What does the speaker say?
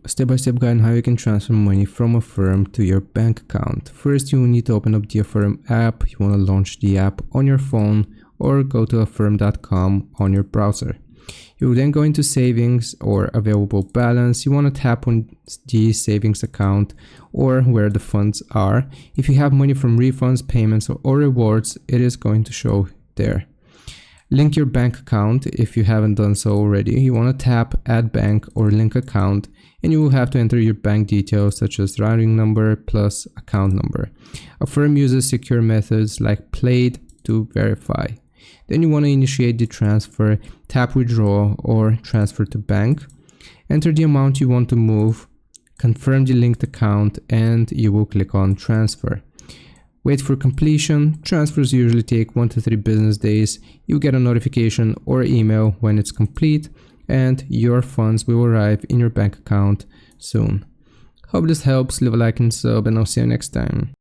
step-by-step guide on how you can transfer money from Affirm to your bank account. First, you will need to open up the Affirm app. You want to launch the app on your phone or go to affirm.com on your browser. You will then go into savings or available balance. You want to tap on the savings account or where the funds are. If you have money from refunds, payments, or rewards, it is going to show there. Link your bank account if you haven't done so already. You want to tap add bank or link account, and you will have to enter your bank details such as routing number plus account number. Affirm uses secure methods like Plaid to verify. Then you want to initiate the transfer, tap withdraw or transfer to bank. Enter the amount you want to move, confirm the linked account, and you will click on transfer. Wait for completion. Transfers usually take 1 to 3 business days. You get a notification or email when it's complete, and your funds will arrive in your bank account soon. Hope this helps. Leave a like and sub, and I'll see you next time.